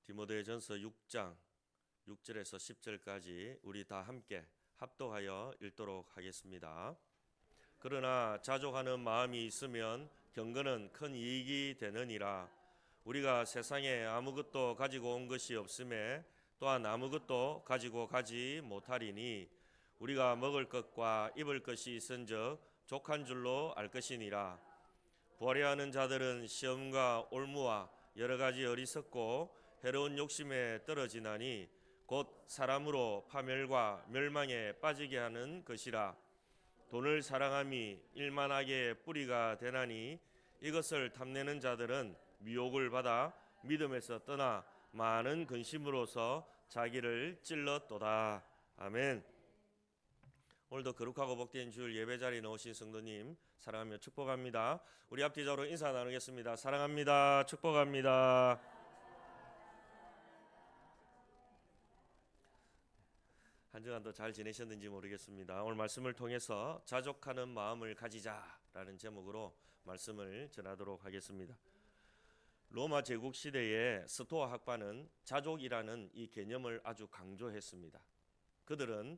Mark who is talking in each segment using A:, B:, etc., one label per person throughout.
A: 디모데전서 6장 6절에서 10절까지 우리 다 함께 합독하여 읽도록 하겠습니다. 그러나 자족하는 마음이 있으면 경건은 큰 이익이 되느니라. 우리가 세상에 아무것도 가지고 온 것이 없음에 또한 아무것도 가지고 가지 못하리니 우리가 먹을 것과 입을 것이 있은즉 족한 줄로 알 것이니라. 부하려하는 자들은 시험과 올무와 여러 가지 어리석고 해로운 욕심에 떨어지나니 곧 사람으로 파멸과 멸망에 빠지게 하는 것이라. 돈을 사랑함이 일만하게 뿌리가 되나니 이것을 탐내는 자들은 미혹을 받아 믿음에서 떠나 많은 근심으로서 자기를 찔렀도다. 아멘. 오늘도 거룩하고 복된 주일 예배 자리에 오신 성도님 사랑하며 축복합니다. 우리 앞뒤적으로 인사 나누겠습니다. 사랑합니다. 축복합니다. 한 주간도 잘 지내셨는지 모르겠습니다. 오늘 말씀을 통해서 자족하는 마음을 가지자라는 제목으로 말씀을 전하도록 하겠습니다. 로마 제국 시대의 스토아 학파는 자족이라는 이 개념을 아주 강조했습니다. 그들은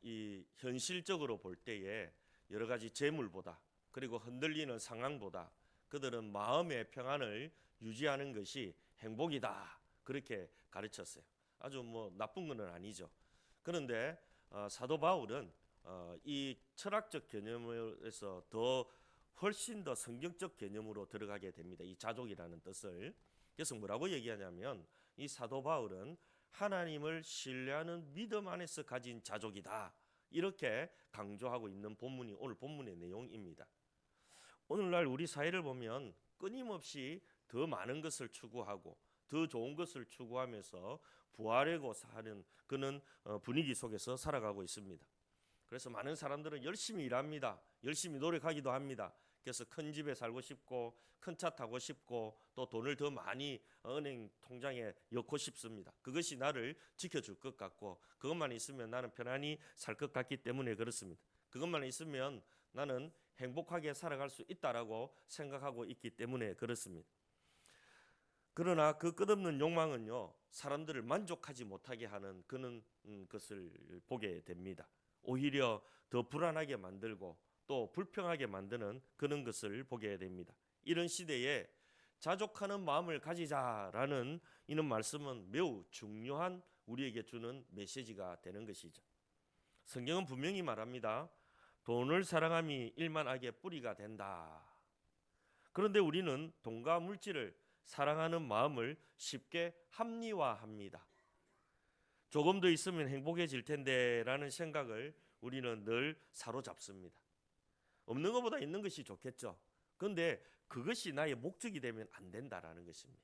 A: 이 현실적으로 볼 때에 여러 가지 재물보다 그리고 흔들리는 상황보다 그들은 마음의 평안을 유지하는 것이 행복이다, 그렇게 가르쳤어요. 아주 나쁜 건 아니죠. 그런데 사도 바울은 이 철학적 개념에서 훨씬 더 성경적 개념으로 들어가게 됩니다. 이 자족이라는 뜻을. 그래서 뭐라고 얘기하냐면 이 사도 바울은 하나님을 신뢰하는 믿음 안에서 가진 자족이다, 이렇게 강조하고 있는 본문이 오늘 본문의 내용입니다. 오늘날 우리 사회를 보면 끊임없이 더 많은 것을 추구하고 더 좋은 것을 추구하면서 부하려고 사는 그런 분위기 속에서 살아가고 있습니다. 그래서 많은 사람들은 열심히 일합니다. 열심히 노력하기도 합니다. 그래서 큰 집에 살고 싶고 큰 차 타고 싶고 또 돈을 더 많이 은행 통장에 넣고 싶습니다. 그것이 나를 지켜줄 것 같고 그것만 있으면 나는 편안히 살 것 같기 때문에 그렇습니다. 그것만 있으면 나는 행복하게 살아갈 수 있다라고 생각하고 있기 때문에 그렇습니다. 그러나 그 끝없는 욕망은요, 사람들을 만족하지 못하게 하는 그런 것을 보게 됩니다. 오히려 더 불안하게 만들고 또 불평하게 만드는 그런 것을 보게 됩니다. 이런 시대에 자족하는 마음을 가지자라는 이런 말씀은 매우 중요한 우리에게 주는 메시지가 되는 것이죠. 성경은 분명히 말합니다. 돈을 사랑함이 일만 악의 뿌리가 된다. 그런데 우리는 돈과 물질을 사랑하는 마음을 쉽게 합리화합니다. 조금 더 있으면 행복해질 텐데 라는 생각을 우리는 늘 사로잡습니다. 없는 것보다 있는 것이 좋겠죠. 그런데 그것이 나의 목적이 되면 안 된다라는 것입니다.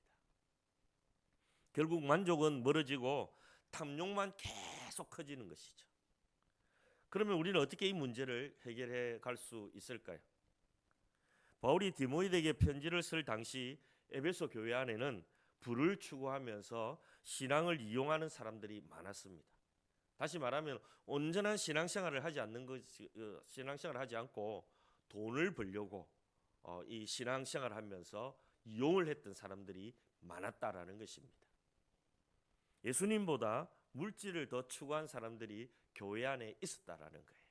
A: 결국 만족은 멀어지고 탐욕만 계속 커지는 것이죠. 그러면 우리는 어떻게 이 문제를 해결해 갈 수 있을까요? 바울이 디모데에게 편지를 쓸 당시 에베소 교회 안에는 부를 추구하면서 신앙을 이용하는 사람들이 많았습니다. 다시 말하면 온전한 신앙생활을 하지 않고 돈을 벌려고 이 신앙생활을 하면서 이용을 했던 사람들이 많았다라는 것입니다. 예수님보다 물질을 더 추구한 사람들이 교회 안에 있었다라는 거예요.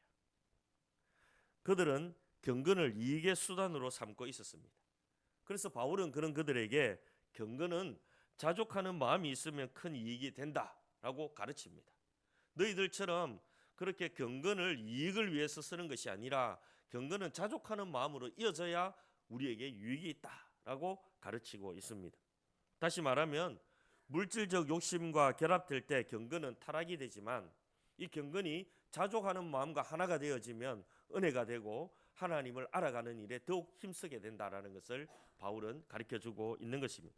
A: 그들은 경건을 이익의 수단으로 삼고 있었습니다. 그래서 바울은 그런 그들에게 경건은 자족하는 마음이 있으면 큰 이익이 된다라고 가르칩니다. 너희들처럼 그렇게 경건을 이익을 위해서 쓰는 것이 아니라 경건은 자족하는 마음으로 이어져야 우리에게 유익이 있다라고 가르치고 있습니다. 다시 말하면 물질적 욕심과 결합될 때 경건은 타락이 되지만 이 경건이 자족하는 마음과 하나가 되어지면 은혜가 되고 하나님을 알아가는 일에 더욱 힘쓰게 된다라는 것을 바울은 가르쳐주고 있는 것입니다.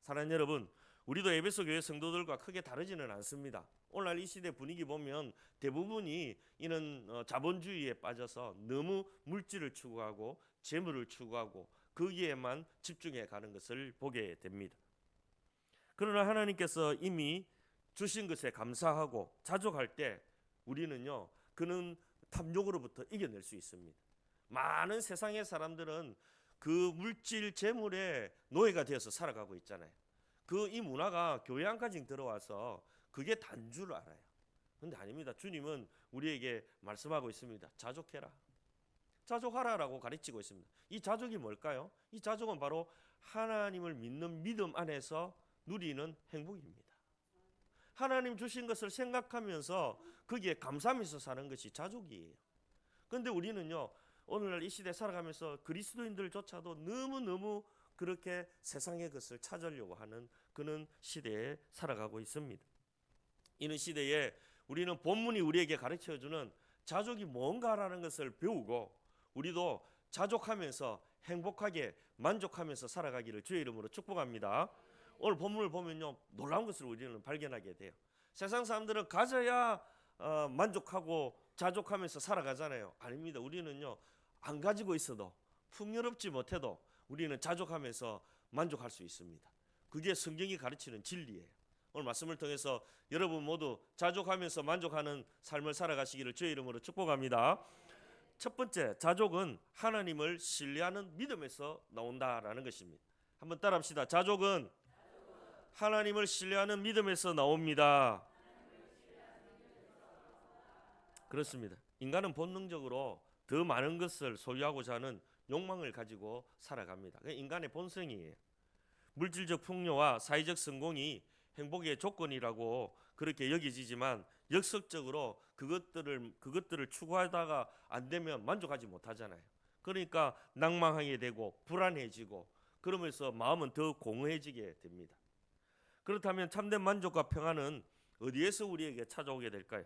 A: 사랑하는 여러분, 우리도 에베소 교회 성도들과 크게 다르지는 않습니다. 오늘날 이 시대 분위기 보면 대부분이 이는 자본주의에 빠져서 너무 물질을 추구하고 재물을 추구하고 거기에만 집중해 가는 것을 보게 됩니다. 그러나 하나님께서 이미 주신 것에 감사하고 자족할 때 우리는요, 그는 탐욕으로부터 이겨낼 수 있습니다. 많은 세상의 사람들은 그 물질 재물의 노예가 되어서 살아가고 있잖아요. 이 문화가 교회 안까지 들어와서 그게 단 줄 알아요. 근데 아닙니다. 주님은 우리에게 말씀하고 있습니다. 자족해라. 자족하라라고 가르치고 있습니다. 이 자족이 뭘까요? 이 자족은 바로 하나님을 믿는 믿음 안에서 누리는 행복입니다. 하나님 주신 것을 생각하면서 거기에 감사하면서 사는 것이 자족이에요. 그런데 우리는요, 오늘날 이 시대 살아가면서 그리스도인들조차도 너무너무 그렇게 세상의 것을 찾으려고 하는 그런 시대에 살아가고 있습니다. 이런 시대에 우리는 본문이 우리에게 가르쳐주는 자족이 뭔가라는 것을 배우고 우리도 자족하면서 행복하게 만족하면서 살아가기를 주의 이름으로 축복합니다. 오늘 본문을 보면요, 놀라운 것을 우리는 발견하게 돼요. 세상 사람들은 가져야 만족하고 자족하면서 살아가잖아요. 아닙니다. 우리는요, 안 가지고 있어도 풍요롭지 못해도 우리는 자족하면서 만족할 수 있습니다. 그게 성경이 가르치는 진리예요. 오늘 말씀을 통해서 여러분 모두 자족하면서 만족하는 삶을 살아가시기를 주의 이름으로 축복합니다. 첫 번째, 자족은 하나님을 신뢰하는 믿음에서 나온다라는 것입니다. 한번 따라합시다. 자족은 하나님을 신뢰하는 믿음에서 나옵니다. 그렇습니다. 인간은 본능적으로 더 많은 것을 소유하고자 하는 욕망을 가지고 살아갑니다. 그게 인간의 본성이에요. 물질적 풍요와 사회적 성공이 행복의 조건이라고 그렇게 여겨지지만 역설적으로 그것들을 추구하다가 안 되면 만족하지 못하잖아요. 그러니까 낭망하게 되고 불안해지고 그러면서 마음은 더 공허해지게 됩니다. 그렇다면 참된 만족과 평안은 어디에서 우리에게 찾아오게 될까요?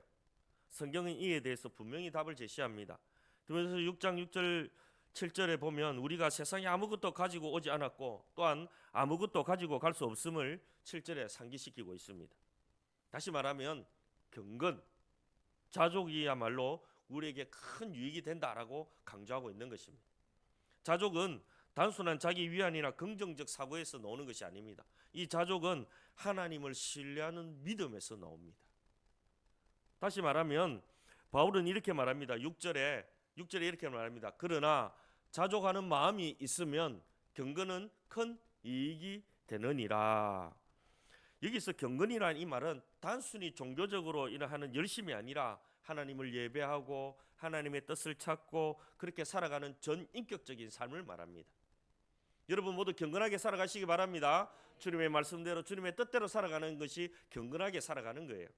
A: 성경은 이에 대해서 분명히 답을 제시합니다. 디모데후서 6장 6절 7절에 보면 우리가 세상에 아무것도 가지고 오지 않았고 또한 아무것도 가지고 갈 수 없음을 7절에 상기시키고 있습니다. 다시 말하면 경건, 자족이야말로 우리에게 큰 유익이 된다라고 강조하고 있는 것입니다. 자족은 단순한 자기 위안이나 긍정적 사고에서 나오는 것이 아닙니다. 이 자족은 하나님을 신뢰하는 믿음에서 나옵니다. 다시 말하면 바울은 이렇게 말합니다. 6절에 이렇게 말합니다. 그러나 자족하는 마음이 있으면 경건은 큰 이익이 되느니라. 여기서 경건이라는 이 말은 단순히 종교적으로 하는 열심이 아니라 하나님을 예배하고 하나님의 뜻을 찾고 그렇게 살아가는 전인격적인 삶을 말합니다. 여러분 모두 경건하게 살아가시기 바랍니다. 주님의 말씀대로 주님의 뜻대로 살아가는 것이 경건하게 살아가는 거예요.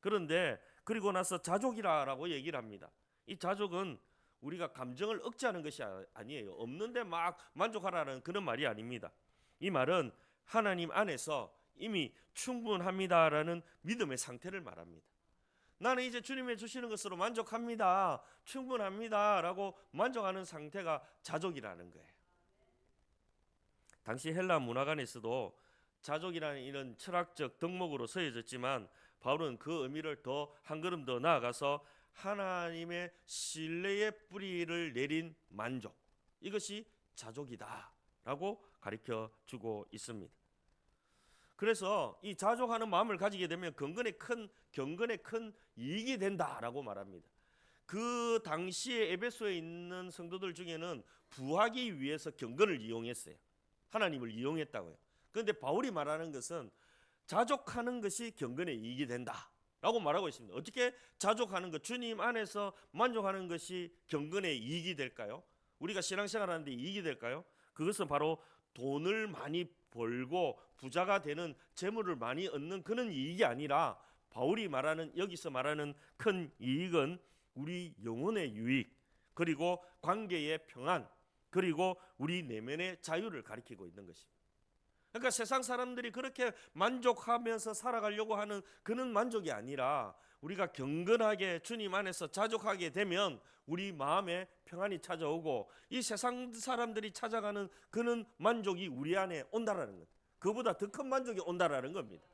A: 그런데 그리고 나서 자족이라고 얘기를 합니다. 이 자족은 우리가 감정을 억제하는 것이 아니에요. 없는데 막 만족하라는 그런 말이 아닙니다. 이 말은 하나님 안에서 이미 충분합니다라는 믿음의 상태를 말합니다. 나는 이제 주님이 주시는 것으로 만족합니다. 충분합니다라고 만족하는 상태가 자족이라는 거예요. 당시 헬라 문화관에서도 자족이라는 이런 철학적 덕목으로 서여졌지만 바울은 그 의미를 더 한 걸음 더 나아가서 하나님의 신뢰의 뿌리를 내린 만족, 이것이 자족이다라고 가르쳐 주고 있습니다. 그래서 이 자족하는 마음을 가지게 되면 경건에 큰 이익이 된다라고 말합니다. 그 당시에 에베소에 있는 성도들 중에는 부하기 위해서 경건을 이용했어요. 하나님을 이용했다고요. 그런데 바울이 말하는 것은 자족하는 것이 경건의 이익이 된다라고 말하고 있습니다. 어떻게 자족하는 것, 주님 안에서 만족하는 것이 경건의 이익이 될까요? 우리가 신앙생활하는데 이익이 될까요? 그것은 바로 돈을 많이 벌고 부자가 되는 재물을 많이 얻는 그런 이익이 아니라 바울이 여기서 말하는 큰 이익은 우리 영혼의 유익, 그리고 관계의 평안, 그리고 우리 내면의 자유를 가리키고 있는 것입니다. 그러니까 세상 사람들이 그렇게 만족하면서 살아가려고 하는 그런 만족이 아니라 우리가 경건하게 주님 안에서 자족하게 되면 우리 마음에 평안이 찾아오고 이 세상 사람들이 찾아가는 그런 만족이 우리 안에 온다라는 것, 그보다 더 큰 만족이 온다라는 겁니다.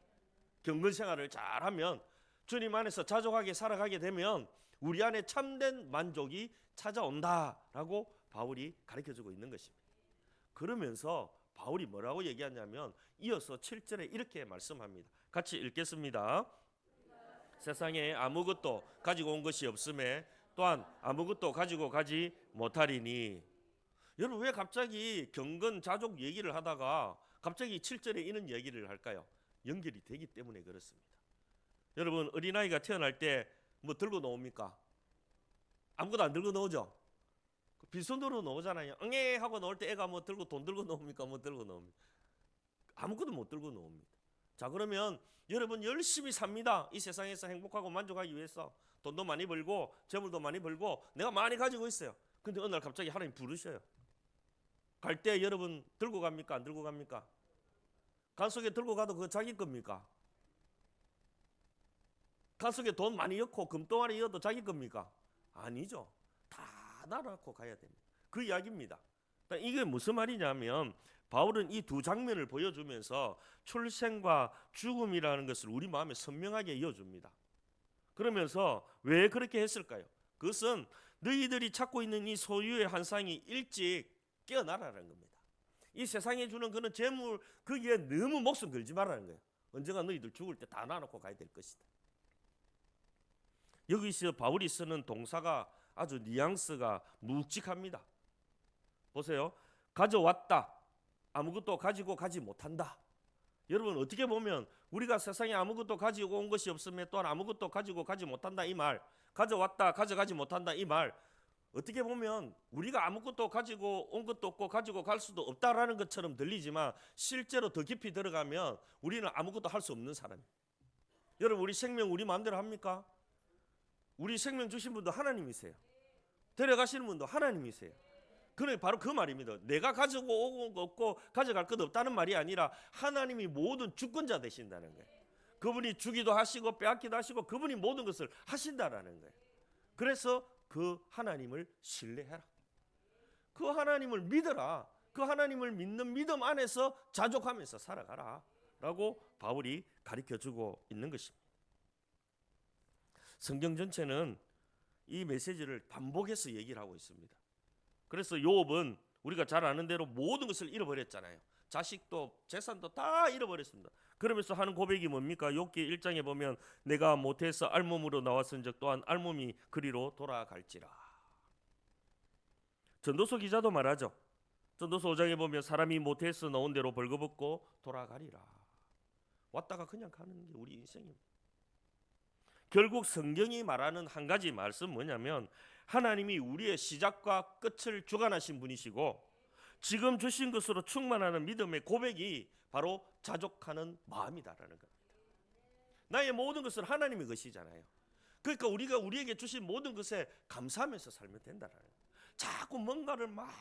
A: 경건 생활을 잘하면 주님 안에서 자족하게 살아가게 되면 우리 안에 참된 만족이 찾아온다라고 바울이 가르쳐주고 있는 것입니다. 그러면서 바울이 뭐라고 얘기하냐면 이어서 7절에 이렇게 말씀합니다. 같이 읽겠습니다. 세상에 아무것도 가지고 온 것이 없음에 또한 아무것도 가지고 가지 못하리니. 여러분 왜 갑자기 경건 자족 얘기를 하다가 갑자기 7절에 이런 얘기를 할까요? 연결이 되기 때문에 그렇습니다. 여러분 어린아이가 태어날 때 뭐 들고 나옵니까? 아무것도 안 들고 나오죠? 빈손으로 나오잖아요. 응애 하고 나올 때 애가 뭐 들고 돈 들고 나옵니까? 뭐 들고 나옵니까? 아무것도 못 들고 나옵니다. 자, 그러면 여러분 열심히 삽니다. 이 세상에서 행복하고 만족하기 위해서 돈도 많이 벌고 재물도 많이 벌고 내가 많이 가지고 있어요. 근데 어느 날 갑자기 하나님 부르셔요. 갈 때 여러분 들고 갑니까? 안 들고 갑니까? 가속에 들고 가도 그거 자기 겁니까? 가속에 돈 많이 넣고 금덩어리 넣어도 자기 겁니까? 아니죠. 다 나눠놓고 가야 됩니다. 그 이야기입니다. 이게 무슨 말이냐면 바울은 이 두 장면을 보여주면서 출생과 죽음이라는 것을 우리 마음에 선명하게 이어줍니다. 그러면서 왜 그렇게 했을까요? 그것은 너희들이 찾고 있는 이 소유의 환상이 일찍 깨어나라는 겁니다. 이 세상에 주는 그런 재물 거기에 너무 목숨 걸지 말라는 거예요. 언젠가 너희들 죽을 때 다 나눠놓고 가야 될 것이다. 여기서 바울이 쓰는 동사가 아주 뉘앙스가 묵직합니다. 보세요. 가져왔다. 아무것도 가지고 가지 못한다. 여러분 어떻게 보면 우리가 세상에 아무것도 가지고 온 것이 없으면 또한 아무것도 가지고 가지 못한다 이 말, 가져왔다 가져가지 못한다 이 말, 어떻게 보면 우리가 아무것도 가지고 온 것도 없고 가지고 갈 수도 없다라는 것처럼 들리지만 실제로 더 깊이 들어가면 우리는 아무것도 할 수 없는 사람이에요. 여러분 우리 생명 우리 마음대로 합니까? 우리 생명 주신 분도 하나님이세요. 데려가시는 분도 하나님이세요. 그래 바로 그 말입니다. 내가 가지고 온 거 없고 가져갈 것 없다는 말이 아니라 하나님이 모든 주권자 되신다는 거예요. 그분이 주기도 하시고 빼앗기도 하시고 그분이 모든 것을 하신다라는 거예요. 그래서 그 하나님을 신뢰해라. 그 하나님을 믿어라. 그 하나님을 믿는 믿음 안에서 자족하면서 살아가라 라고 바울이 가르쳐주고 있는 것입니다. 성경 전체는 이 메시지를 반복해서 얘기를 하고 있습니다. 그래서 욥은 우리가 잘 아는 대로 모든 것을 잃어버렸잖아요. 자식도 재산도 다 잃어버렸습니다. 그러면서 하는 고백이 뭡니까? 욥기 1장에 보면 내가 모태에서 알몸으로 나왔은즉 또한 알몸이 그리로 돌아갈지라. 전도서 기자도 말하죠. 전도서 5장에 보면 사람이 모태에서 나온 대로 벌거벗고 돌아가리라. 왔다가 그냥 가는 게 우리 인생입니다. 결국 성경이 말하는 한 가지 말씀 뭐냐면 하나님이 우리의 시작과 끝을 주관하신 분이시고 지금 주신 것으로 충만하는 믿음의 고백이 바로 자족하는 마음이다라는 겁니다. 나의 모든 것은 하나님의 것이잖아요. 그러니까 우리가 우리에게 주신 모든 것에 감사하면서 살면 된다라는 거예요. 자꾸 뭔가를 막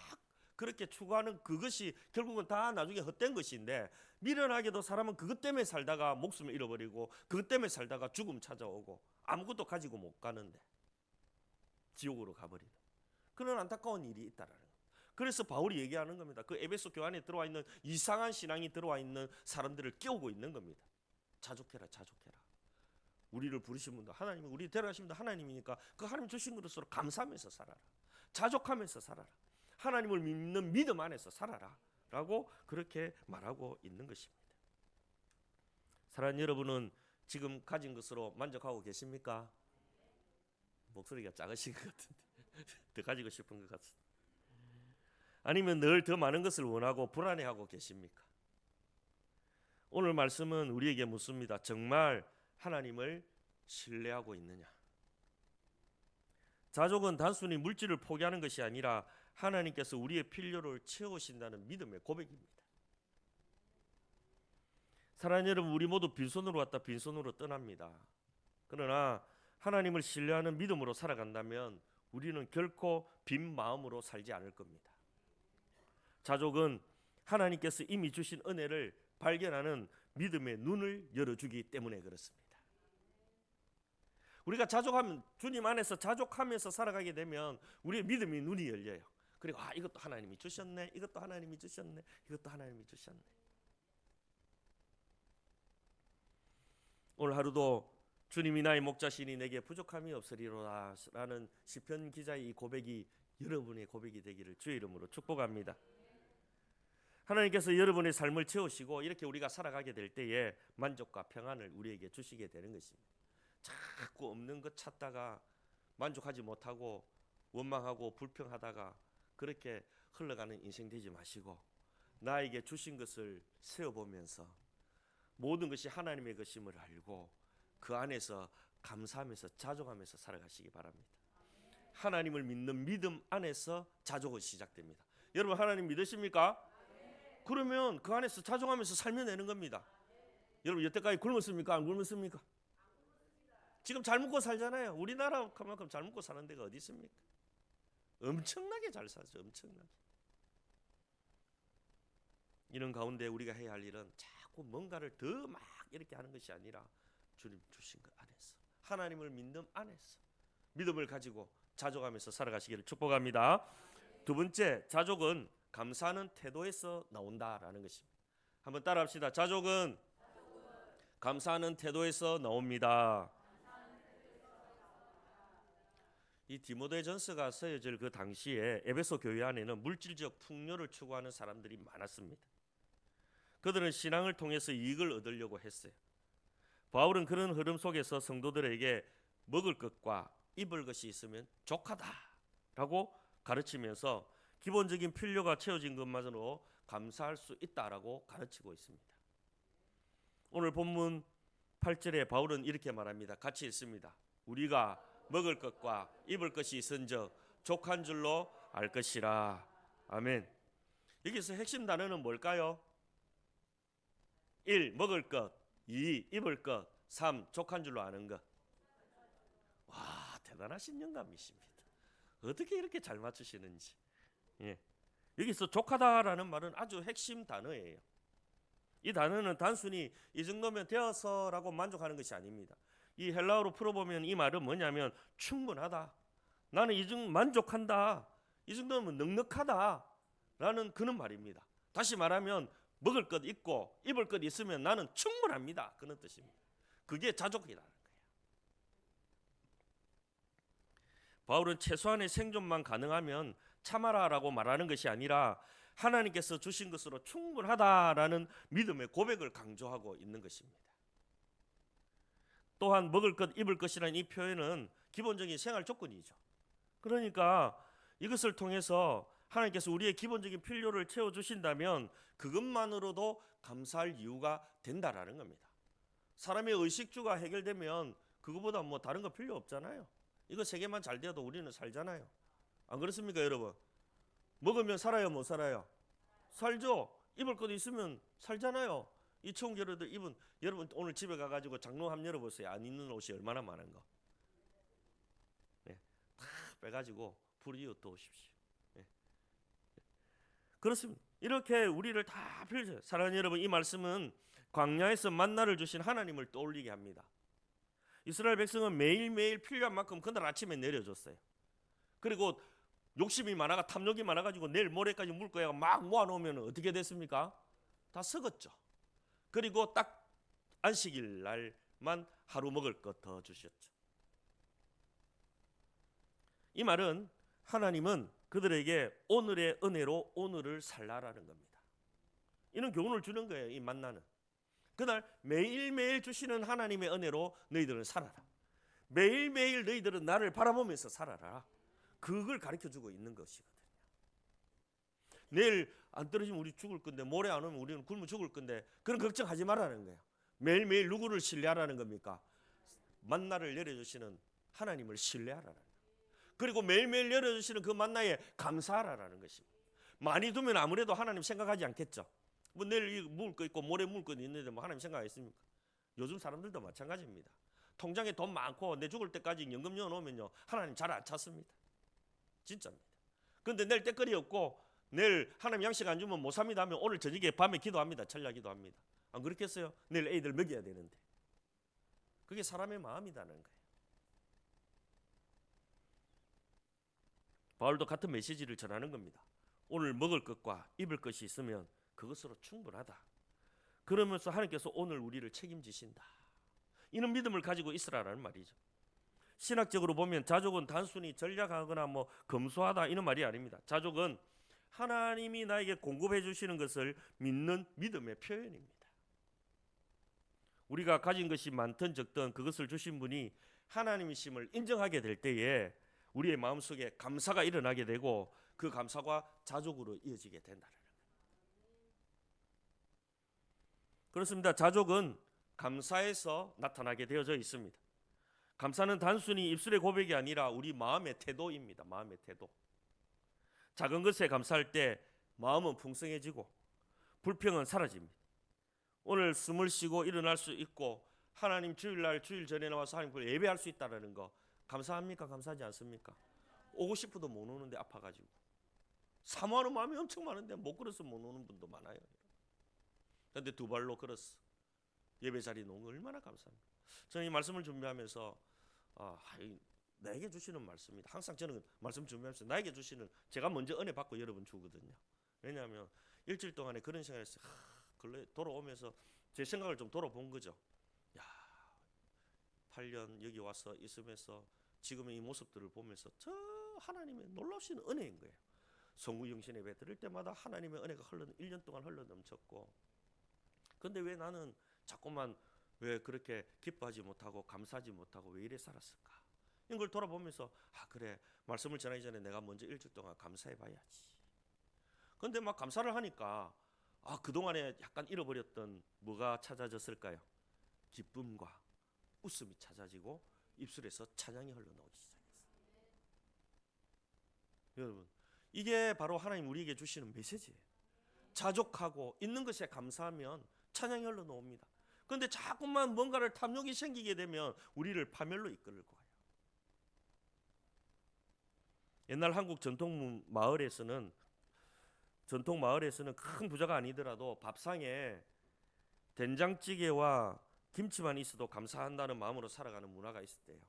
A: 그렇게 추구하는 그것이 결국은 다 나중에 헛된 것인데 미련하게도 사람은 그것 때문에 살다가 목숨을 잃어버리고 그것 때문에 살다가 죽음 찾아오고 아무것도 가지고 못 가는데 지옥으로 가버리는 그런 안타까운 일이 있다라는 거예요. 그래서 바울이 얘기하는 겁니다. 그 에베소 교회 안에 들어와 있는 이상한 신앙이 들어와 있는 사람들을 깨우고 있는 겁니다. 자족해라 자족해라. 우리를 부르신 분도 하나님이 우리 데려가신 분도 하나님이니까 그 하나님 주신 것으로 감사하면서 살아라. 자족하면서 살아라. 하나님을 믿는 믿음 안에서 살아라 라고 그렇게 말하고 있는 것입니다. 사랑하는 여러분은 지금 가진 것으로 만족하고 계십니까? 목소리가 작으신 것 같은데 더 가지고 싶은 것 같습니다. 아니면 늘 더 많은 것을 원하고 불안해하고 계십니까? 오늘 말씀은 우리에게 묻습니다. 정말 하나님을 신뢰하고 있느냐? 자족은 단순히 물질을 포기하는 것이 아니라 하나님께서 우리의 필요를 채우신다는 믿음의 고백입니다. 사랑하는 여러분, 우리 모두 빈손으로 왔다 빈손으로 떠납니다. 그러나 하나님을 신뢰하는 믿음으로 살아간다면 우리는 결코 빈 마음으로 살지 않을 겁니다. 자족은 하나님께서 이미 주신 은혜를 발견하는 믿음의 눈을 열어주기 때문에 그렇습니다. 우리가 자족하면 주님 안에서 자족하면서 살아가게 되면 우리의 믿음의 눈이 열려요. 그리고 이것도 하나님이 주셨네, 이것도 하나님이 주셨네, 이것도 하나님이 주셨네. 오늘 하루도 주님이 나의 목자시니 내게 부족함이 없으리로다 라는 시편 기자의 이 고백이 여러분의 고백이 되기를 주의 이름으로 축복합니다. 하나님께서 여러분의 삶을 채우시고 이렇게 우리가 살아가게 될 때에 만족과 평안을 우리에게 주시게 되는 것입니다. 자꾸 없는 것 찾다가 만족하지 못하고 원망하고 불평하다가 그렇게 흘러가는 인생 되지 마시고 나에게 주신 것을 세어보면서 모든 것이 하나님의 것임을 알고 그 안에서 감사하면서 자족하면서 살아가시기 바랍니다. 하나님을 믿는 믿음 안에서 자족은 시작됩니다. 여러분 하나님 믿으십니까? 그러면 그 안에서 자족하면서 살면 되는 겁니다. 여러분 여태까지 굶었습니까? 안 굶었습니까? 지금 잘 먹고 살잖아요. 우리나라 그만큼 잘 먹고 사는 데가 어디 있습니까? 엄청나게 잘 살죠. 엄청나게. 이런 가운데 우리가 해야 할 일은 자꾸 뭔가를 더 막 이렇게 하는 것이 아니라 주님 주신 것 안에서 하나님을 믿는 안에서 믿음을 가지고 자족하면서 살아가시기를 축복합니다. 두 번째, 자족은 감사하는 태도에서 나온다라는 것입니다. 한번 따라합시다. 자족은 감사하는 태도에서 나옵니다. 이 디모데전서가 쓰여질 그 당시에 에베소 교회 안에는 물질적 풍요를 추구하는 사람들이 많았습니다. 그들은 신앙을 통해서 이익을 얻으려고 했어요. 바울은 그런 흐름 속에서 성도들에게 먹을 것과 입을 것이 있으면 족하다라고 가르치면서 기본적인 필요가 채워진 것만으로 감사할 수 있다라고 가르치고 있습니다. 오늘 본문 8절에 바울은 이렇게 말합니다. 같이 읽습니다. 우리가 먹을 것과 입을 것이 있은즉 족한 줄로 알 것이라. 아멘. 여기서 핵심 단어는 뭘까요? 1. 먹을 것, 2. 입을 것, 3. 족한 줄로 아는 것. 와, 대단하신 영감이십니다. 어떻게 이렇게 잘 맞추시는지. 예. 여기서 족하다라는 말은 아주 핵심 단어예요. 이 단어는 단순히 이 정도면 되어서라고 만족하는 것이 아닙니다. 이 헬라어로 풀어보면 이 말은 뭐냐면 충분하다. 나는 이 정도 만족한다. 이 정도면 넉넉하다. 라는 그런 말입니다. 다시 말하면 먹을 것 있고 입을 것 있으면 나는 충분합니다. 그런 뜻입니다. 그게 자족이라는 거예요. 바울은 최소한의 생존만 가능하면 참아라라고 말하는 것이 아니라 하나님께서 주신 것으로 충분하다라는 믿음의 고백을 강조하고 있는 것입니다. 또한 먹을 것, 입을 것이라는 이 표현은 기본적인 생활 조건이죠. 그러니까 이것을 통해서 하나님께서 우리의 기본적인 필요를 채워주신다면 그것만으로도 감사할 이유가 된다라는 겁니다. 사람의 의식주가 해결되면 그거보다 뭐 다른 거 필요 없잖아요. 이거 세 개만 잘 되어도 우리는 살잖아요. 안 그렇습니까 여러분? 먹으면 살아요 못 살아요? 살죠. 입을 것 있으면 살잖아요. 이 추운 겨울에도 입은 여러분 오늘 집에 가가지고 장롱 한번 열어보세요. 안 입는 옷이 얼마나 많은 거. 네, 다 빼가지고 불이어 두십시오. 네. 그렇습니다. 이렇게 우리를 다 필요해요. 사랑하는 여러분, 이 말씀은 광야에서 만나를 주신 하나님을 떠올리게 합니다. 이스라엘 백성은 매일매일 필요한 만큼 그날 아침에 내려줬어요. 그리고 욕심이 많아가 탐욕이 많아가지고 내일 모레까지 물 거야 막 모아놓으면 어떻게 됐습니까? 다 썩었죠. 그리고 딱 안식일 날만 하루 먹을 것 더 주셨죠. 이 말은 하나님은 그들에게 오늘의 은혜로 오늘을 살라라는 겁니다. 이런 교훈을 주는 거예요. 이 만나는 그날 매일매일 주시는 하나님의 은혜로 너희들은 살아라. 매일매일 너희들은 나를 바라보면서 살아라. 그걸 가르쳐주고 있는 것이거든요. 내일 안 떨어지면 우리 죽을 건데 모레 안 오면 우리는 굶어 죽을 건데 그런 걱정하지 말라는 거예요. 매일매일 누구를 신뢰하라는 겁니까? 만나를 내려주시는 하나님을 신뢰하라는 거예요. 그리고 매일매일 내려주시는 그 만나에 감사하라는 것입니다. 많이 두면 아무래도 하나님 생각하지 않겠죠. 뭐 내일 먹을 거 있고 모레 먹을 거 있는데 뭐 하나님 생각하겠습니까? 요즘 사람들도 마찬가지입니다. 통장에 돈 많고 내 죽을 때까지 연금 넣어놓으면요 하나님 잘 안 찾습니다. 진짜입니다. 그런데 내일 때거리 없고 내일 하나님 양식 안 주면 못 삽니다 하면 오늘 저녁에 밤에 기도합니다. 철야 기도합니다. 안 그렇겠어요? 내일 애들 먹여야 되는데. 그게 사람의 마음이라는 거예요. 바울도 같은 메시지를 전하는 겁니다. 오늘 먹을 것과 입을 것이 있으면 그것으로 충분하다. 그러면서 하나님께서 오늘 우리를 책임지신다. 이런 믿음을 가지고 있으라는 말이죠. 신학적으로 보면 자족은 단순히 전략하거나 뭐 검소하다 이런 말이 아닙니다. 자족은 하나님이 나에게 공급해 주시는 것을 믿는 믿음의 표현입니다. 우리가 가진 것이 많든 적든 그것을 주신 분이 하나님이심을 인정하게 될 때에 우리의 마음속에 감사가 일어나게 되고 그 감사가 자족으로 이어지게 된다는 거예요. 그렇습니다. 자족은 감사에서 나타나게 되어져 있습니다. 감사는 단순히 입술의 고백이 아니라 우리 마음의 태도입니다. 마음의 태도. 작은 것에 감사할 때 마음은 풍성해지고 불평은 사라집니다. 오늘 숨을 쉬고 일어날 수 있고 하나님 주일날 주일 전에 나와서 하나님 예배할 수 있다는 거 감사합니까? 감사하지 않습니까? 오고 싶어도 못 오는데 아파가지고 사모하는 마음이 엄청 많은데 못 걸어서 못 오는 분도 많아요. 그런데 두 발로 걸었어. 예배 자리에 놓은 거 얼마나 감사합니까? 저는 이 말씀을 준비하면서 나에게 주시는 말씀입니다. 항상 저는 말씀 준비하면서 나에게 주시는, 제가 먼저 은혜 받고 여러분 주거든요. 왜냐하면 일주일 동안에 그런 생각을 했어요. 돌아오면서 제 생각을 좀 돌아본 거죠. 8년 여기 와서 있으면서 지금의 이 모습들을 보면서 저 하나님의 놀라우신 은혜인 거예요. 성구영신 예배 드릴 때마다 하나님의 은혜가 1년 동안 흘러넘쳤고, 근데 왜 나는 자꾸만 왜 그렇게 기뻐하지 못하고 감사하지 못하고 왜 이래 살았을까? 이걸 돌아보면서 그래, 말씀을 전하기 전에 내가 먼저 일주일 동안 감사해 봐야지. 근데 막 감사를 하니까 그동안에 약간 잃어버렸던 뭐가 찾아졌을까요? 기쁨과 웃음이 찾아지고 입술에서 찬양이 흘러나오기 시작했어요. 여러분, 이게 바로 하나님 우리에게 주시는 메시지예요. 자족하고 있는 것에 감사하면 찬양이 흘러나옵니다. 그런데 자꾸만 뭔가를 탐욕이 생기게 되면 우리를 파멸로 이끌고 가요. 옛날 한국 전통 마을에서는 큰 부자가 아니더라도 밥상에 된장찌개와 김치만 있어도 감사한다는 마음으로 살아가는 문화가 있었대요.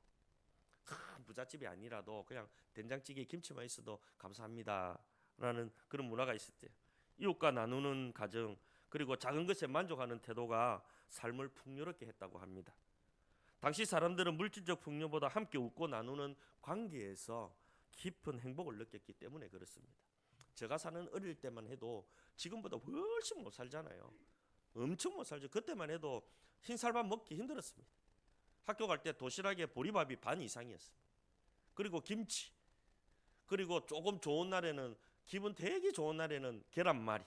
A: 큰 부잣집이 아니라도 그냥 된장찌개 김치만 있어도 감사합니다라는 그런 문화가 있었대요. 이웃과 나누는 가정, 그리고 작은 것에 만족하는 태도가 삶을 풍요롭게 했다고 합니다. 당시 사람들은 물질적 풍요보다 함께 웃고 나누는 관계에서 깊은 행복을 느꼈기 때문에 그렇습니다. 제가 사는 어릴 때만 해도 지금보다 훨씬 못 살잖아요. 엄청 못 살죠. 그때만 해도 흰쌀밥 먹기 힘들었습니다. 학교 갈 때 도시락에 보리밥이 반 이상이었습니다. 그리고 김치, 그리고 조금 좋은 날에는, 기분 되게 좋은 날에는 계란말이.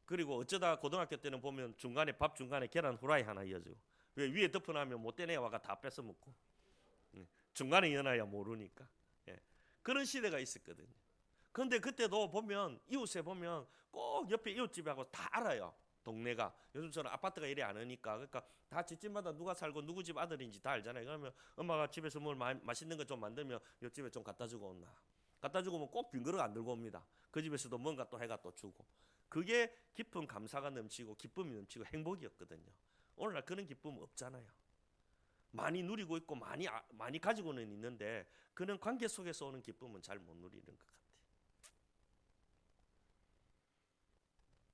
A: 그리고 어쩌다 고등학교 때는 보면 밥 중간에 계란 후라이 하나 이어지고, 왜 위에 덮어놓으면 못된 애와가 다 뺏어 먹고, 중간에 이어놔야 모르니까. 그런 시대가 있었거든요. 그런데 그때도 보면 이웃에 보면 꼭 옆에 이웃집하고 다 알아요. 동네가 요즘처럼 아파트가 이래 안 하니까. 그러니까 다 집집마다 누가 살고 누구 집 아들인지 다 알잖아요. 그러면 엄마가 집에서 뭘 맛있는 거 좀 만들면 옆집에 좀 갖다 주고 온나. 갖다 주고 오면 꼭 빈 그릇 안 들고 옵니다. 그 집에서도 뭔가 또 해가 또 주고. 그게 깊은 감사가 넘치고 기쁨이 넘치고 행복이었거든요. 오늘날 그런 기쁨은 없잖아요. 많이 누리고 있고 많이 가지고는 있는데 그런 관계 속에서 오는 기쁨은 잘 못 누리는 것 같아요.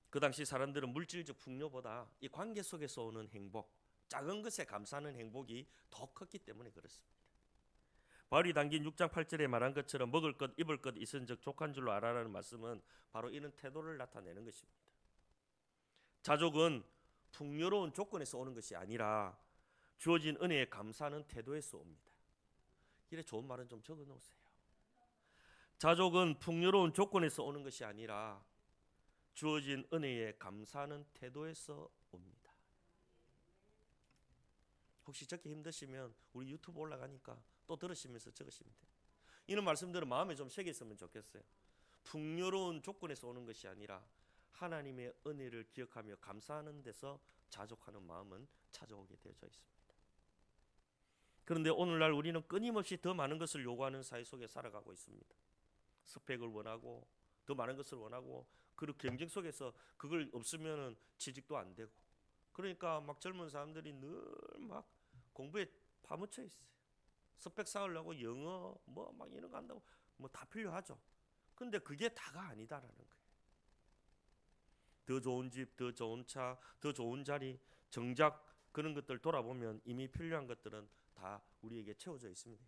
A: 그 당시 사람들은 물질적 풍요보다 이 관계 속에서 오는 행복, 작은 것에 감사하는 행복이 더 컸기 때문에 그렇습니다. 바울이 당긴 6장 8절에 말한 것처럼 먹을 것 입을 것 있은즉 족한 줄로 알아라는 말씀은 바로 이런 태도를 나타내는 것입니다. 자족은 풍요로운 조건에서 오는 것이 아니라 주어진 은혜에 감사하는 태도에서 옵니다. 이래 좋은 말은 좀 적어 놓으세요. 자족은 풍요로운 조건에서 오는 것이 아니라 주어진 은혜에 감사하는 태도에서 옵니다. 혹시 적기 힘드시면 우리 유튜브 올라가니까 또 들으시면서 적으시면 돼요. 이런 말씀들은 마음에 좀 새겼으면 좋겠어요. 풍요로운 조건에서 오는 것이 아니라 하나님의 은혜를 기억하며 감사하는 데서 자족하는 마음은 찾아오게 되어져 있습니다. 그런데 오늘날 우리는 끊임없이 더 많은 것을 요구하는 사회 속에 살아가고 있습니다. 스펙을 원하고 더 많은 것을 원하고, 그리고 경쟁 속에서 그걸 없으면은 취직도 안 되고, 그러니까 막 젊은 사람들이 늘 막 공부에 파묻혀 있어요. 스펙 쌓으려고 영어 막 이런 거 한다고 다 필요하죠. 근데 그게 다가 아니다라는 거예요. 더 좋은 집, 더 좋은 차, 더 좋은 자리, 정작 그런 것들 돌아보면 이미 필요한 것들은 다 우리에게 채워져 있습니다.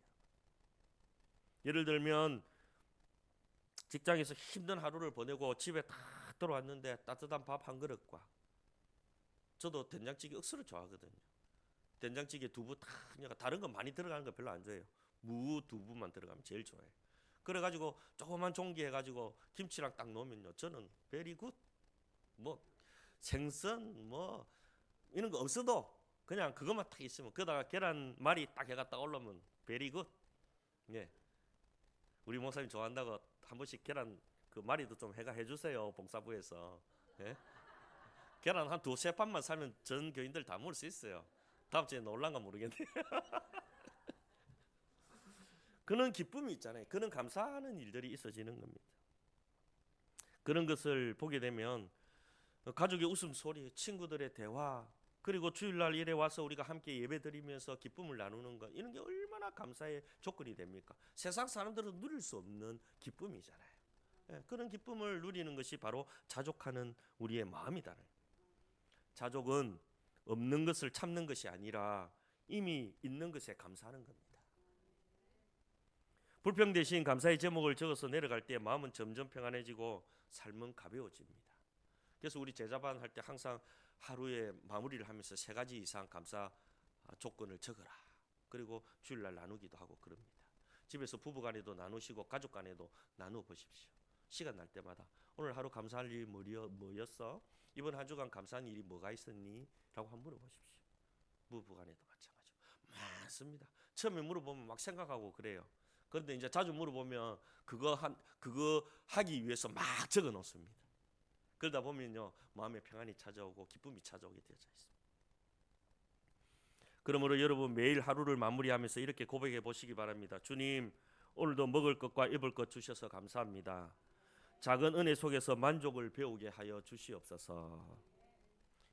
A: 예를 들면 직장에서 힘든 하루를 보내고 집에 딱 들어왔는데 따뜻한 밥 한 그릇과, 저도 된장찌개 억수로 좋아하거든요. 된장찌개 두부 딱, 다른 거 많이 들어가는 거 별로 안 좋아해요. 무 두부만 들어가면 제일 좋아해요. 그래가지고 조그만 종기 해가지고 김치랑 딱 넣으면요, 저는 베리 굿. 뭐 생선 뭐 이런 거 없어도 그냥 그것만 딱 있으면, 그다가 계란말이 딱 해갖다 올라오면 베리 굿. 예, 우리 목사님 좋아한다고 한 번씩 계란 그 말이도 좀 해주세요, 봉사부에서. 예? 계란 한 두세 판만 사면 전 교인들 다 먹을 수 있어요. 다음 주에 놀란가 모르겠네. 그런 기쁨이 있잖아요. 그런 감사하는 일들이 있어지는 겁니다. 그런 것을 보게 되면 가족의 웃음소리, 친구들의 대화, 그리고 주일날 일에 와서 우리가 함께 예배드리면서 기쁨을 나누는 것, 이런 게 얼마나 감사의 조건이 됩니까? 세상 사람들은 누릴 수 없는 기쁨이잖아요. 예, 그런 기쁨을 누리는 것이 바로 자족하는 우리의 마음이다. 자족은 없는 것을 참는 것이 아니라 이미 있는 것에 감사하는 겁니다. 불평 대신 감사의 제목을 적어서 내려갈 때 마음은 점점 평안해지고 삶은 가벼워집니다. 그래서 우리 제자반 할 때 항상 하루에 마무리를 하면서 3가지 이상 감사 조건을 적어라. 그리고 주일날 나누기도 하고 그럽니다. 집에서 부부간에도 나누시고 가족간에도 나누어 보십시오. 시간 날 때마다 오늘 하루 감사할 일이 뭐였어? 이번 한 주간 감사한 일이 뭐가 있었니? 라고 한번 물어보십시오. 부부간에도 마찬가지로 많습니다. 처음에 물어보면 막 생각하고 그래요. 그런데 이제 자주 물어보면 그거 하기 위해서 막 적어 놓습니다. 그러다 보면요, 마음의 평안이 찾아오고 기쁨이 찾아오게 되어져 있습니다. 그러므로 여러분 매일 하루를 마무리하면서 이렇게 고백해 보시기 바랍니다. 주님, 오늘도 먹을 것과 입을 것 주셔서 감사합니다. 작은 은혜 속에서 만족을 배우게 하여 주시옵소서.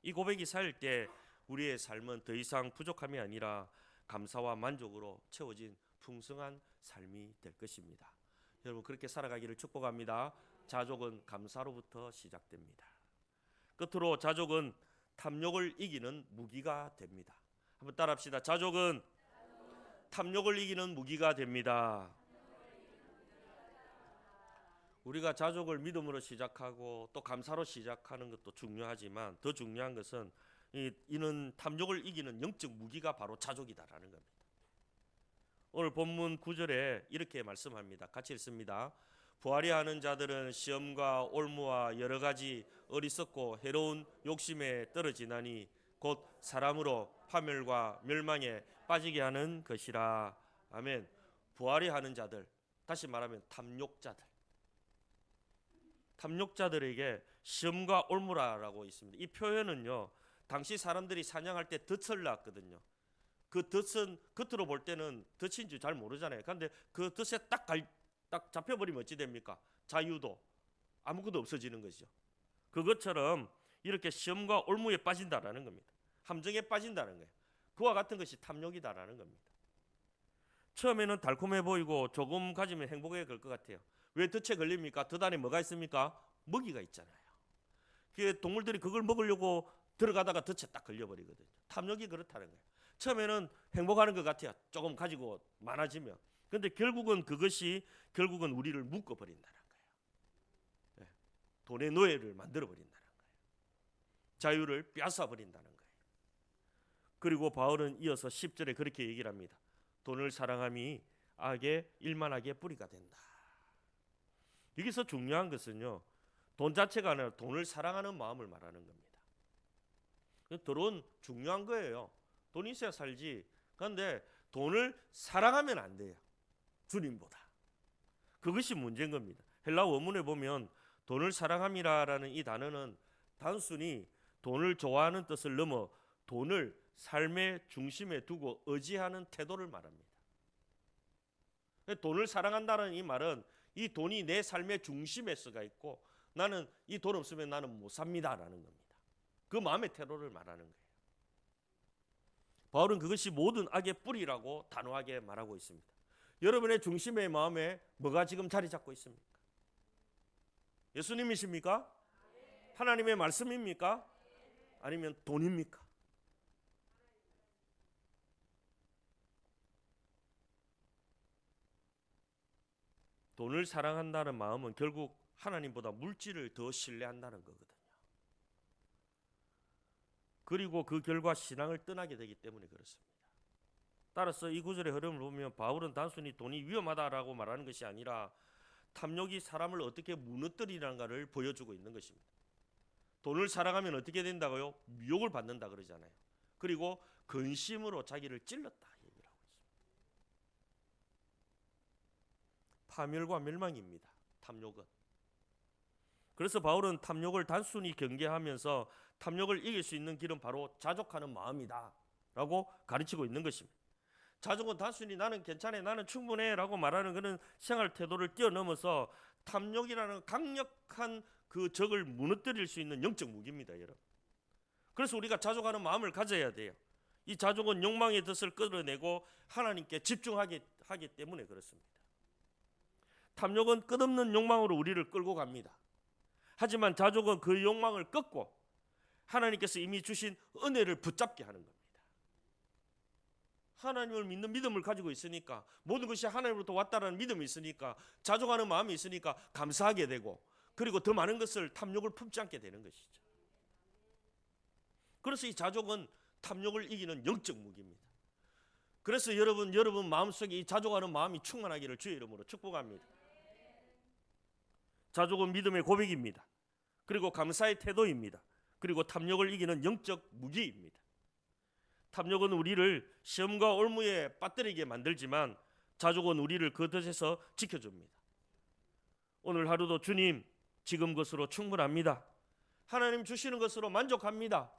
A: 이 고백이 쌓일 때 우리의 삶은 더 이상 부족함이 아니라 감사와 만족으로 채워진 풍성한 삶이 될 것입니다. 여러분 그렇게 살아가기를 축복합니다. 자족은 감사로부터 시작됩니다. 끝으로 자족은 탐욕을 이기는 무기가 됩니다. 한번 따라합시다. 자족은 탐욕을 이기는 무기가 됩니다. 우리가 자족을 믿음으로 시작하고 또 감사로 시작하는 것도 중요하지만 더 중요한 것은 이는 탐욕을 이기는 영적 무기가 바로 자족이다라는 겁니다. 오늘 본문 9절에 이렇게 말씀합니다. 같이 읽습니다. 부하려 하는 자들은 시험과 올무와 여러 가지 어리석고 해로운 욕심에 떨어지나니 곧 사람으로 파멸과 멸망에 빠지게 하는 것이라. 아멘. 부하려 하는 자들, 다시 말하면 탐욕자들에게 시험과 올무라라고 있습니다. 이 표현은요, 당시 사람들이 사냥할 때 덫을 놨거든요. 그 덫은 겉으로 볼 때는 덫인지 잘 모르잖아요. 그런데 그 덫에 딱 잡혀버리면 어찌 됩니까? 자유도 아무것도 없어지는 것이죠. 그것처럼 이렇게 시험과 올무에 빠진다라는 겁니다. 함정에 빠진다는 거예요. 그와 같은 것이 탐욕이다라는 겁니다. 처음에는 달콤해 보이고 조금 가지면 행복에 걸 것 같아요. 왜 덫에 걸립니까? 덫 안에 뭐가 있습니까? 먹이가 있잖아요. 그 동물들이 그걸 먹으려고 들어가다가 덫에 딱 걸려버리거든요. 탐욕이 그렇다는 거예요. 처음에는 행복하는 것 같아요. 조금 가지고 많아지면. 그런데 결국은 우리를 묶어버린다는 거예요. 돈의 노예를 만들어버린다는 거예요. 자유를 빼앗아버린다는 거예요. 그리고 바울은 이어서 10절에 그렇게 얘기를 합니다. 돈을 사랑함이 악의 일만하게 뿌리가 된다. 여기서 중요한 것은요, 돈 자체가 아니라 돈을 사랑하는 마음을 말하는 겁니다. 돈은 중요한 거예요. 돈이 있어야 살지. 그런데 돈을 사랑하면 안 돼요. 주님보다. 그것이 문제인 겁니다. 헬라 원문에 보면 돈을 사랑함이라는 이 단어는 단순히 돈을 좋아하는 뜻을 넘어 돈을 삶의 중심에 두고 의지하는 태도를 말합니다. 돈을 사랑한다는 이 말은 이 돈이 내 삶의 중심에 서가 있고 나는 이 돈 없으면 나는 못 삽니다라는 겁니다. 그 마음의 태도를 말하는 거예요. 바울은 그것이 모든 악의 뿌리라고 단호하게 말하고 있습니다. 여러분의 중심의 마음에 뭐가 지금 자리 잡고 있습니까? 예수님이십니까? 하나님의 말씀입니까? 아니면 돈입니까? 돈을 사랑한다는 마음은 결국 하나님보다 물질을 더 신뢰한다는 거거든요. 그리고 그 결과 신앙을 떠나게 되기 때문에 그렇습니다. 따라서 이 구절의 흐름을 보면 바울은 단순히 돈이 위험하다라고 말하는 것이 아니라 탐욕이 사람을 어떻게 무너뜨리는가를 보여주고 있는 것입니다. 돈을 사랑하면 어떻게 된다고요? 미혹을 받는다 그러잖아요. 그리고 근심으로 자기를 찔렀다 얘기를 하고 있습니다. 파멸과 멸망입니다. 탐욕은. 그래서 바울은 탐욕을 단순히 경계하면서 탐욕을 이길 수 있는 길은 바로 자족하는 마음이다 라고 가르치고 있는 것입니다. 자족은 단순히 나는 괜찮아, 나는 충분해 라고 말하는 그런 생활 태도를 뛰어넘어서 탐욕이라는 강력한 그 적을 무너뜨릴 수 있는 영적 무기입니다, 여러분. 그래서 우리가 자족하는 마음을 가져야 돼요. 이 자족은 욕망의 덫을 끌어내고 하나님께 집중하기 때문에 그렇습니다. 탐욕은 끝없는 욕망으로 우리를 끌고 갑니다. 하지만 자족은 그 욕망을 꺾고 하나님께서 이미 주신 은혜를 붙잡게 하는 겁니다. 하나님을 믿는 믿음을 가지고 있으니까, 모든 것이 하나님으로부터 왔다라는 믿음이 있으니까, 자족하는 마음이 있으니까 감사하게 되고, 그리고 더 많은 것을 탐욕을 품지 않게 되는 것이죠. 그래서 이 자족은 탐욕을 이기는 영적 무기입니다. 그래서 여러분 마음속에 이 자족하는 마음이 충만하기를 주의 이름으로 축복합니다. 자족은 믿음의 고백입니다. 그리고 감사의 태도입니다. 그리고 탐욕을 이기는 영적 무기입니다. 탐욕은 우리를 시험과 올무에 빠뜨리게 만들지만 자족은 우리를 그 덫에서 지켜줍니다. 오늘 하루도 주님, 지금 것으로 충분합니다. 하나님 주시는 것으로 만족합니다.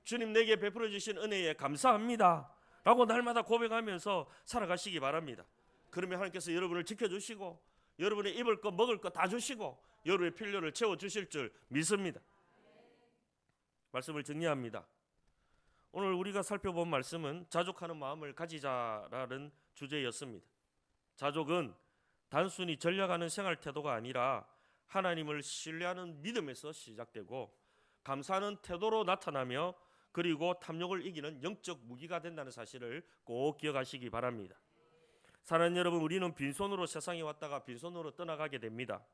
A: 주님 내게 베풀어 주신 은혜에 감사합니다 라고 날마다 고백하면서 살아가시기 바랍니다. 그러면 하나님께서 여러분을 지켜주시고 여러분의 입을 것 먹을 것 다 주시고 여러분의 필요를 채워주실 줄 믿습니다. 말씀을 정리합니다. 오늘 우리가 살펴본 말씀은 자족하는 마음을 가지자라는 주제였습니다. 자족은 단순히 전략하는 생활 태도가 아니라 하나님을 신뢰하는 믿음에서 시작되고 감사하는 태도로 나타나며 그리고 탐욕을 이기는 영적 무기가 된다는 사실을 꼭 기억하시기 바랍니다. 사랑하는 여러분, 우리는 빈손으로 세상에 왔다가 빈손으로 떠나가게 됩니다.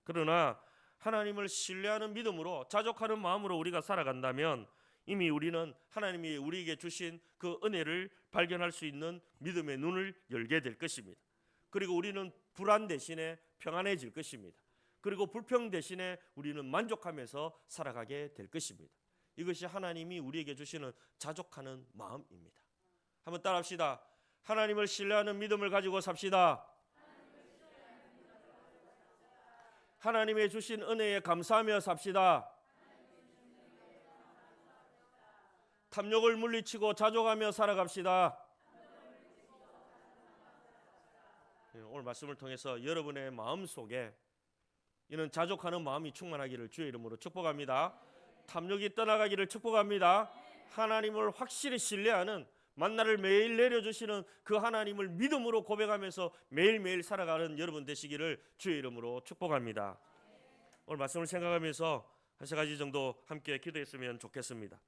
A: 그러나 하나님을 신뢰하는 믿음으로 자족하는 마음으로 우리가 살아간다면 이미 우리는 하나님이 우리에게 주신 그 은혜를 발견할 수 있는 믿음의 눈을 열게 될 것입니다. 그리고 우리는 불안 대신에 평안해질 것입니다. 그리고 불평 대신에 우리는 만족하면서 살아가게 될 것입니다. 이것이 하나님이 우리에게 주시는 자족하는 마음입니다. 한번 따라합시다. 하나님을 신뢰하는 믿음을 가지고 삽시다. 하나님의 주신 은혜에 감사하며 삽시다. 탐욕을 물리치고 자족하며 살아갑시다. 오늘 말씀을 통해서 여러분의 마음속에 이는 자족하는 마음이 충만하기를 주의 이름으로 축복합니다. 탐욕이 떠나가기를 축복합니다. 하나님을 확실히 신뢰하는 만나를 매일 내려주시는 그 하나님을 믿음으로 고백하면서 매일매일 살아가는 여러분 되시기를 주의 이름으로 축복합니다. 오늘 말씀을 생각하면서 한 세 가지 정도 함께 기도했으면 좋겠습니다.